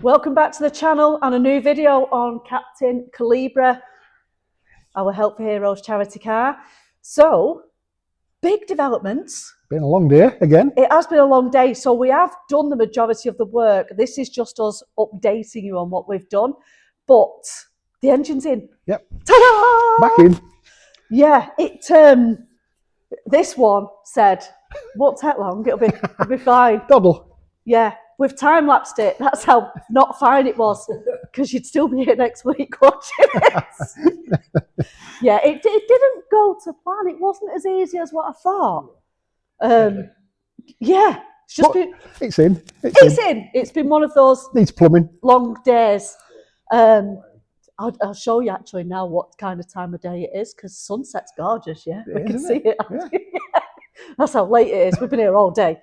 Welcome back to the channel and a new video on Captain Calibra, our Help for Heroes charity car. So, big developments. Been a long day again. It has been a long day, so we have done the majority of the work. This is just us updating you on what we've done, but the engine's in. Yep. Ta-da! Back in. Yeah, this one said, won't take long, it'll be fine. Double. Yeah, we've time-lapsed it. That's how not fine it was, because you'd still be here next week watching it. Yeah, it didn't go to plan. It wasn't as easy as what I thought. Yeah, it's just been... It's in. It's in. It's been one of those... Needs plumbing. Long days. I'll show you actually now what kind of time of day it is, because sunset's gorgeous, yeah? We can see it. Yeah. Yeah. That's how late it is. We've been here all day.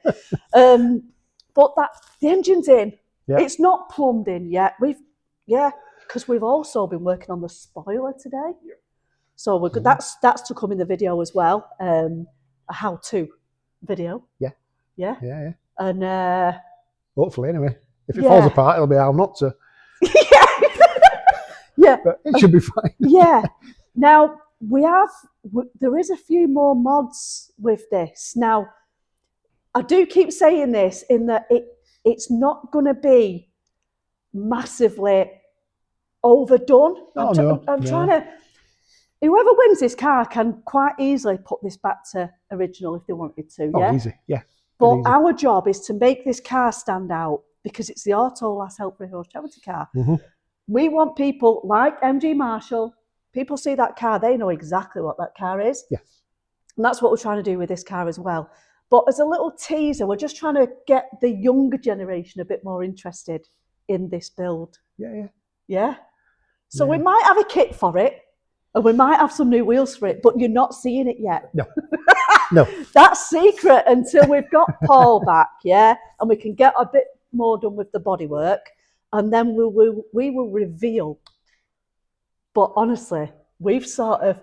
But the engine's in. Yeah. It's not plumbed in yet. Because we've also been working on the spoiler today. Yeah. So we're good. That's to come in the video as well. A how-to video. Yeah. Yeah. Yeah. And hopefully, anyway. If it falls apart, it'll be how not to. Yeah. Yeah. But it should be fine. Yeah. Now there is a few more mods with this. Now, I do keep saying this in that it's not going to be massively overdone. I'm trying to. Whoever wins this car can quite easily put this back to original if they wanted to. Yeah. Oh, easy. Yeah. But our job is to make this car stand out because it's the Auto Last Help for Heroes charity car. Mm-hmm. We want people like MG Marshall. People see that car, they know exactly what that car is. Yeah. And that's what we're trying to do with this car as well. But as a little teaser, we're just trying to get the younger generation a bit more interested in this build. Yeah. Yeah? So we might have a kit for it, and we might have some new wheels for it, but you're not seeing it yet. No. No. That's secret until we've got Paul back, yeah? And we can get a bit more done with the bodywork, and then we will reveal. But honestly, we've sort of...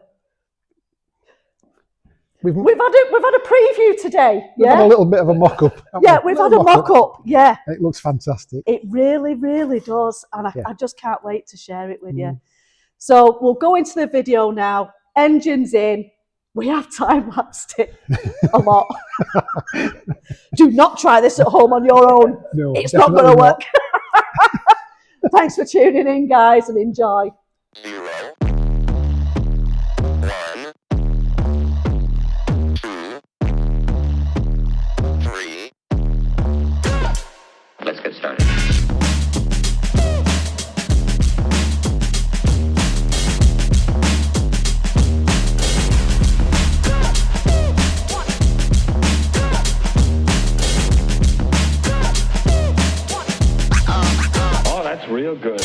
We've had a preview today. We've had a little bit of a mock-up. Yeah, we've had a mock-up. Yeah. It looks fantastic. It really, really does. And I just can't wait to share it with you. So we'll go into the video now. Engine's in. We have time-lapsed it a lot. Do not try this at home on your own. No, it's not going to work. Thanks for tuning in, guys, and enjoy. 0, 1, 2, 3. Let's get started. Oh, that's real good.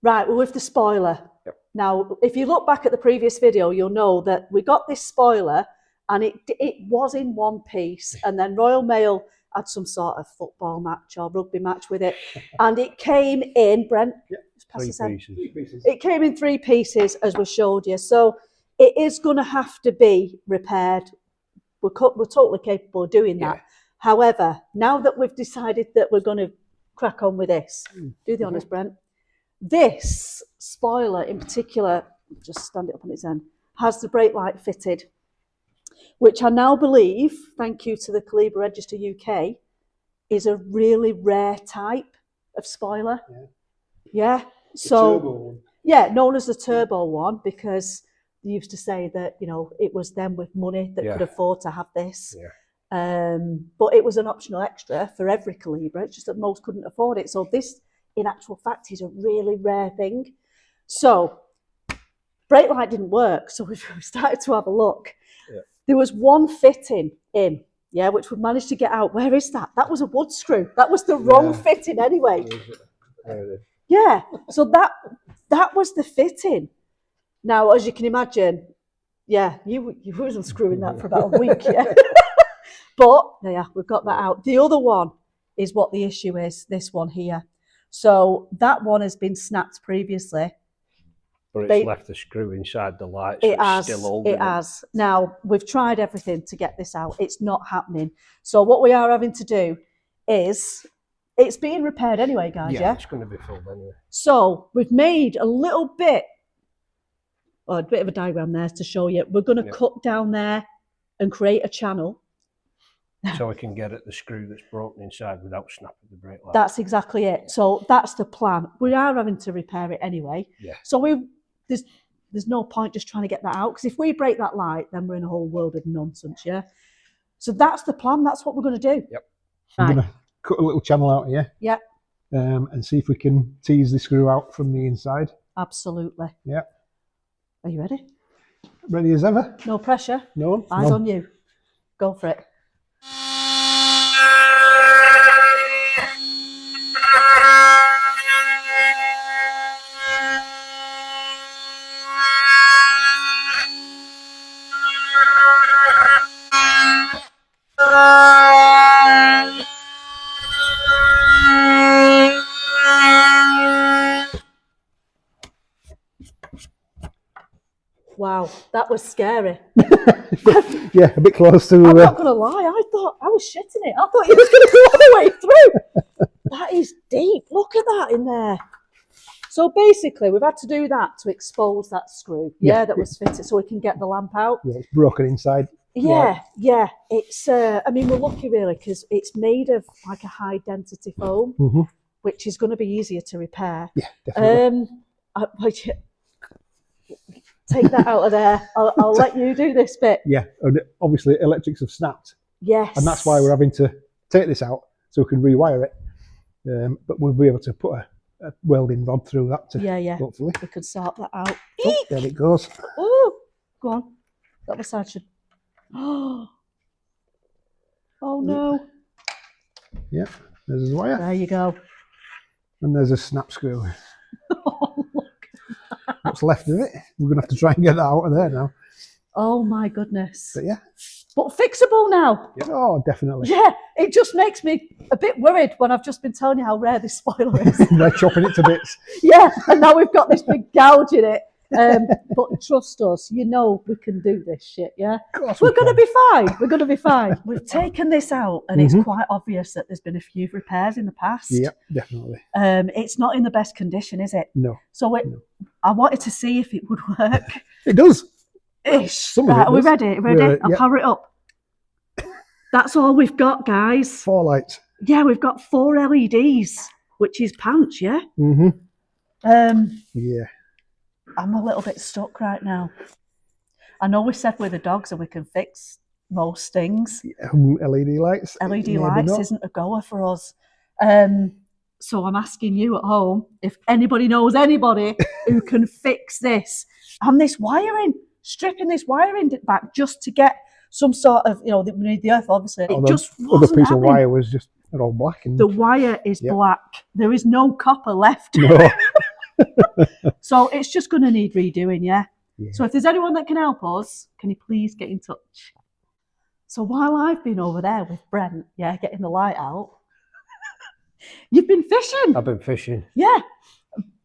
Right, well, with the spoiler. Yep. Now, if you look back at the previous video, you'll know that we got this spoiler and it was in one piece, and then Royal Mail had some sort of football match or rugby match with it, and it came in, Brent, it came in 3 pieces, as we showed you, so it is going to have to be repaired. We're totally capable of doing that. However, now that we've decided that we're going to crack on with this, do the honours, Brent. This spoiler in particular, just stand it up on its end, has the brake light fitted, which I now believe, thank you to the Calibra Register UK, is a really rare type of spoiler. Yeah. So, turbo one. Yeah, known as the turbo one, because they used to say that, you know, it was them with money that could afford to have this. Yeah. But it was an optional extra for every Calibra. It's just that most couldn't afford it. So this, in actual fact, is a really rare thing. So brake light didn't work, so we started to have a look. Yeah. There was one fitting in, yeah, which we managed to get out. Where is that? That was a wood screw. That was the wrong fitting anyway. Yeah, so that was the fitting. Now, as you can imagine, yeah, you was unscrewing that for about a week, yeah. But yeah, we've got that out. The other one is what the issue is, this one here. So that one has been snapped previously. But it's left the screw inside the light, so it's still holding it has. Now, we've tried everything to get this out. It's not happening. So what we are having to do is, it's being repaired anyway, guys, yeah? It's going to be filled anyway. So we've made a little bit, a bit of a diagram there to show you. We're going to cut down there and create a channel. So we can get at the screw that's broken inside without snapping the brake light. That's exactly it. So that's the plan. We are having to repair it anyway. Yeah. So there's no point just trying to get that out, because if we break that light, then we're in a whole world of nonsense, yeah? So that's the plan. That's what we're going to do. Yep. I'm going to cut a little channel out here. Yep. And see if we can tease the screw out from the inside. Absolutely. Yeah. Are you ready? Ready as ever? No pressure. No. Eyes on you. Go for it. Wow, that was scary. Yeah, a bit close to... I'm not going to lie, I thought I was shitting it. I thought you was going to go all the way through. That is deep. Look at that in there. So basically, we've had to do that to expose that screw, that was fitted, so we can get the lamp out. Yeah, it's broken inside. Yeah. It's, I mean, we're lucky really, because it's made of like a high density foam, which is going to be easier to repair. Yeah, definitely. Take that out of there. I'll let you do this bit. Yeah, and obviously electrics have snapped. Yes. And that's why we're having to take this out so we can rewire it. But we'll be able to put a welding rod through that to hopefully. We could sort that out. Oh, there it goes. Oh, go on. The other side should... Oh no. Yeah, there's a wire. There you go. And there's a snap screw. Oh, look. What's left of it? We're going to have to try and get that out of there now. Oh my goodness. But yeah. But fixable now. Yeah. Oh, definitely. Yeah, it just makes me a bit worried when I've just been telling you how rare this spoiler is. They're chopping it to bits. Yeah, and now we've got this big gouge in it. But trust us, you know we can do this shit, yeah? We're going to be fine. We're going to be fine. We've taken this out, and it's quite obvious that there's been a few repairs in the past. Yeah, definitely. It's not in the best condition, is it? No. So I wanted to see if it would work. It does. Ish. Right, are we ready? Ready? I'll power it up. That's all we've got, guys. 4 lights. Yeah, we've got 4 LEDs, which is pants, yeah? Yeah. I'm a little bit stuck right now. I know we said we're the dogs and we can fix most things. LED lights. LED lights isn't a goer for us. So I'm asking you at home if anybody knows anybody who can fix this. And this wiring, stripping this wiring back just to get some sort of, you know, we need the earth, obviously. It just wasn't other piece happening. of wire was just all black. And... The wire is black. There is no copper left. No. So it's just going to need redoing, yeah? So if there's anyone that can help us, can you please get in touch? So while I've been over there with Brent, getting the light out, you've been fishing. I've been fishing. Yeah.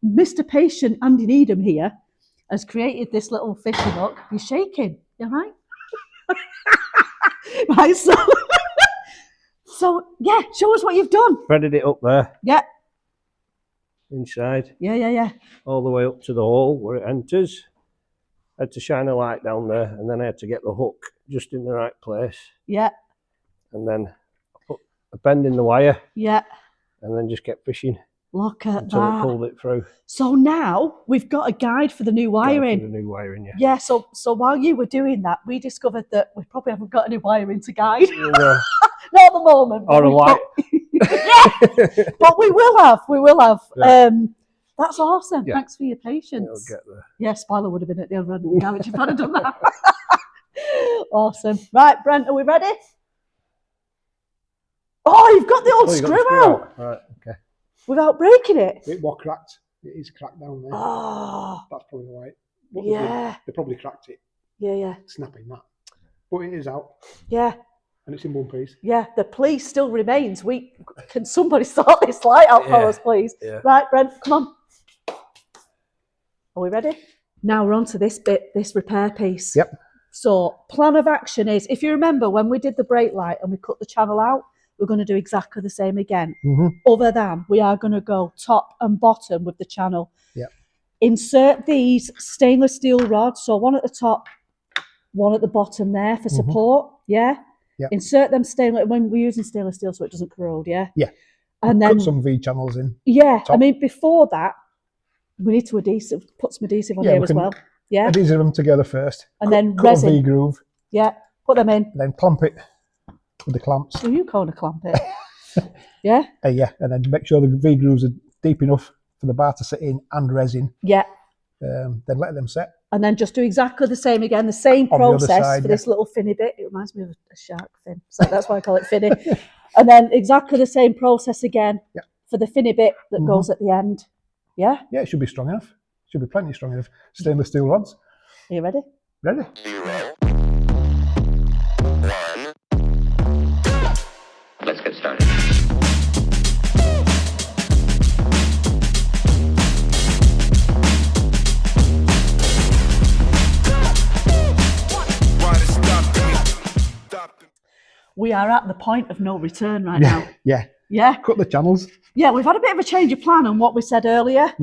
Mr. Patient Andy Needham here has created this little fishing hook. You're shaking, you all right? Right, so yeah, show us what you've done. Threaded it up there. Yeah. Inside. Yeah. All the way up to the hole where it enters. I had to shine a light down there, and then I had to get the hook just in the right place. Yeah. And then I put a bend in the wire. Yeah. And then just kept fishing. Look at until that. It pulled it through. So now we've got a guide for the new wiring. For the new wiring, yeah. Yeah, so while you were doing that, we discovered that we probably haven't got any wiring to guide. No. Not at the moment. Or a light. Yeah, but we will have. Yeah. That's awesome. Yeah. Thanks for your It'll patience. get there. Yeah, spoiler would have been at the other end of the garage if I'd have done that. Awesome. Right, Brent, are we ready? Oh, you've got the old Oh, you got screw, the screw out Right, okay. without breaking it. It was cracked. It is cracked down there. Oh, That's probably why. What yeah. they probably cracked it, Yeah. snapping that. But it is out, Yeah. and it's in one piece. Yeah, the police still remains. Can somebody sort this light out for us, please? Yeah. Right, Brent, come on. Are we ready? Now we're on to this bit, this repair piece. Yep. So plan of action is, if you remember when we did the brake light and we cut the channel out, we're going to do exactly the same again. Other than we are going to go top and bottom with the channel. Yep. Insert these stainless steel rods. So one at the top, one at the bottom there for support. Yeah. Yep. Insert them stainless, when we're using stainless steel so it doesn't corrode. Yeah. Yeah. And then Put some V channels in. Yeah. Top. I mean, before that, we need to put some adhesive on here as well. Yeah. Adhesive them together first. And then cut resin. a V groove. Yeah. Put them in. Then clamp it with the clamps. So you kind of clamp it. Yeah. Yeah, and then make sure the V grooves are deep enough for the bar to sit in and resin. Yeah. Then let them set. And then just do exactly the same again, the same On the other process side, for yeah. this little finny bit. It reminds me of a shark fin. So that's why I call it finny. And then exactly the same process again for the finny bit that goes at the end. Yeah? Yeah, it should be strong enough. Should be plenty strong enough. Stainless steel rods. Are you ready? Ready? 0, 1. Let's get started. We are at the point of no return right now. Yeah. Yeah? Cut the channels. Yeah, we've had a bit of a change of plan on what we said earlier.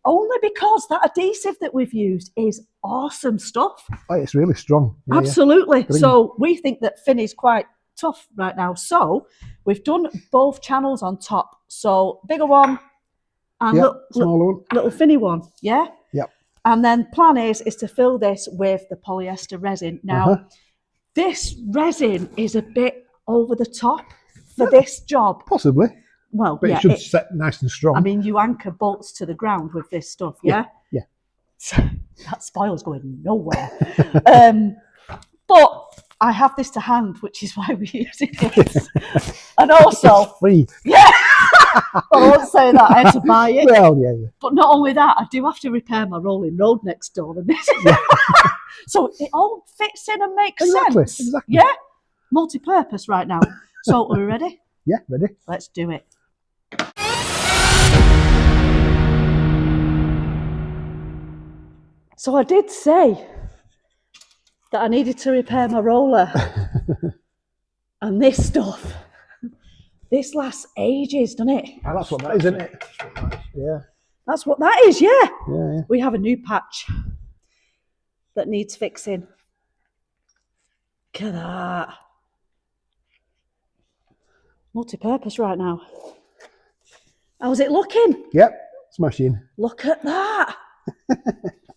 Only because that adhesive that we've used is awesome stuff. Oh, it's really strong. Yeah, Absolutely. Yeah. So we think that fin is quite tough right now. So we've done both channels on top. So bigger one and smaller one. little finny one. Yeah? Yep. And then plan is to fill this with the polyester resin. Now, this resin is a bit over the top for this job. Possibly. Well, But yeah, it should set nice and strong. I mean, you anchor bolts to the ground with this stuff, yeah? Yeah. So that spoiler's going nowhere. But I have this to hand, which is why we're using this. And also, It's free. yeah, I won't say that, I had to buy it. Well, yeah. But not only that, I do have to repair my rolling road next door. And this so it all fits in and makes sense. Exactly. Yeah? Multi-purpose right now. So are we ready? Yeah, ready? Let's do it. So I did say that I needed to repair my roller. And this stuff, this lasts ages, doesn't it? Oh, that's what that is, isn't it? Yeah. That's what that is, yeah. Yeah. We have a new patch that needs fixing. Look at that. Multi-purpose right now. How's it looking? Yep. Smashing. Look at that.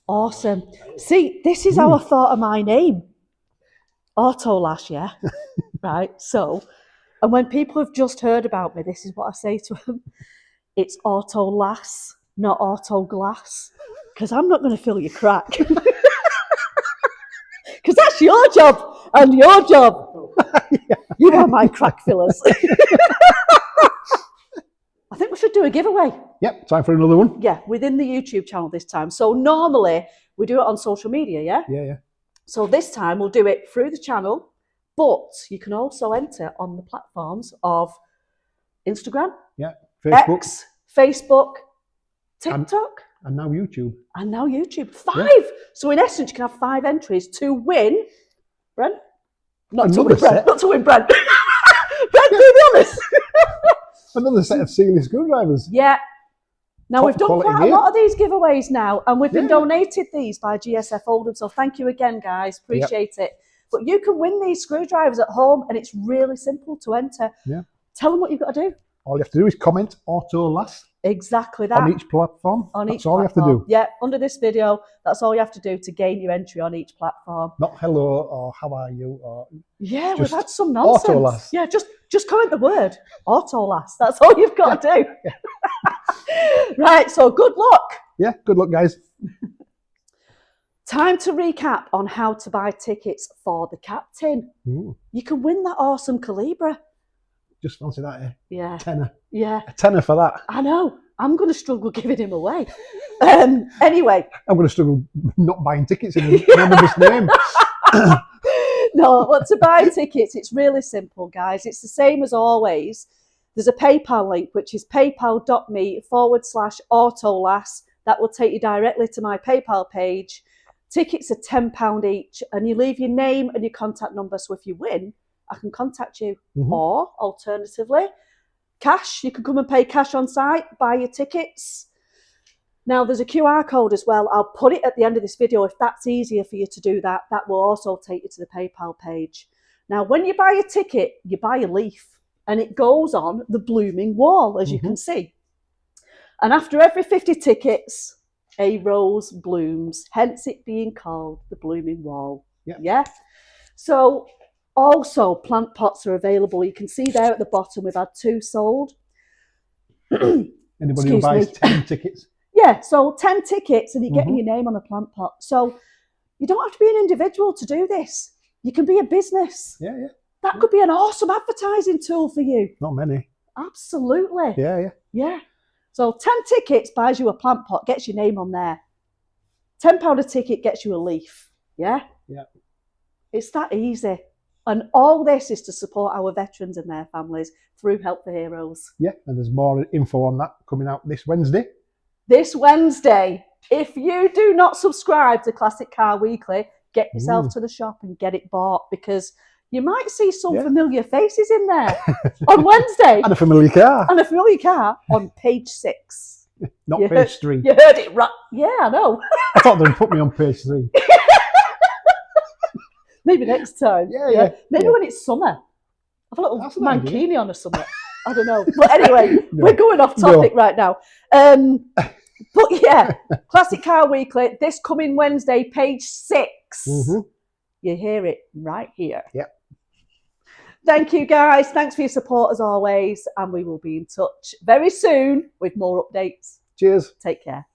Awesome. See, this is how I thought of my name. Autolash, yeah? Right, so, and when people have just heard about me, this is what I say to them. It's Autolass, not Autoglass. Because I'm not going to fill your crack. Because that's your job and your job. You are my crack fillers. I think we should do a giveaway. Yep. Time for another one. Yeah, within the YouTube channel this time. So normally we do it on social media, yeah? Yeah. So this time we'll do it through the channel, but you can also enter on the platforms of Instagram, Yeah. Facebook. X, Facebook, TikTok, And now YouTube. and now YouTube. 5! So in essence, you can have 5 entries to win, Brent? Not to Another win Brent, set. not to win Brent. Brent, be honest. Another set of sealing screwdrivers. Yeah. Now, Top we've done quality quite a gear. lot of these giveaways now, and we've been Yeah. donated these by GSF Oldham, so thank you again, guys. Appreciate it. But you can win these screwdrivers at home, and it's really simple to enter. Yeah. Tell them what you've got to do. All you have to do is comment Autolass Exactly that. on each platform. On That's each all you have to platform. do. Yeah, under this video, that's all you have to do to gain your entry on each platform. Not hello or how are you or Yeah, we've Just had some nonsense. Autolass. Yeah, just comment the word Autolass. That's all you've got to do. Right, so good luck. Yeah, good luck, guys. Time to recap on how to buy tickets for the captain. Ooh, You can win that awesome Calibra. just fancy that, eh? Yeah, Tenner. yeah. A tenner for that. I know. I'm going to struggle giving him away. Anyway. I'm going to struggle not buying tickets in anonymous name. No, but to buy tickets, it's really simple, guys. It's the same as always. There's a PayPal link, which is paypal.me/autolass. That will take you directly to my PayPal page. Tickets are £10 each, and you leave your name and your contact number. So if you win, I can contact you. Mhm. Or alternatively, cash. You can come and pay cash on site, buy your tickets. Now, there's a QR code as well. I'll put it at the end of this video. If that's easier for you to do that, that will also take you to the PayPal page. Now, when you buy a ticket, you buy a leaf, and it goes on the blooming wall, as you can see. And after every 50 tickets, a rose blooms, hence it being called the blooming wall. Yep. Yeah? So, also, plant pots are available. You can see there at the bottom, we've had 2 sold. Anybody who Excuse buys me. 10 tickets. Yeah, so 10 tickets and you're getting your name on a plant pot. So you don't have to be an individual to do this. You can be a business. Yeah, yeah. That could be an awesome advertising tool for you. Not many. Absolutely. Yeah, yeah. Yeah. So 10 tickets buys you a plant pot, gets your name on there. £10 a ticket gets you a leaf. Yeah? Yeah. It's that easy. And all this is to support our veterans and their families through Help for Heroes. Yeah, and there's more info on that coming out this Wednesday. This Wednesday, if you do not subscribe to Classic Car Weekly, get yourself to the shop and get it bought, because you might see some familiar faces in there on Wednesday. And a familiar car. And a familiar car on page 6. Not You page 3. You heard it right. Yeah, I know. I thought they'd put me on page 3. Maybe next time. Yeah. Maybe when it's summer. Have a little That's an idea. mankini on a summer. I don't know. But anyway, No. we're going off topic right now. But yeah, Classic Car Weekly, this coming Wednesday, page 6. You hear it right here. Yep. Thank you, guys. Thanks for your support as always. And we will be in touch very soon with more updates. Cheers. Take care.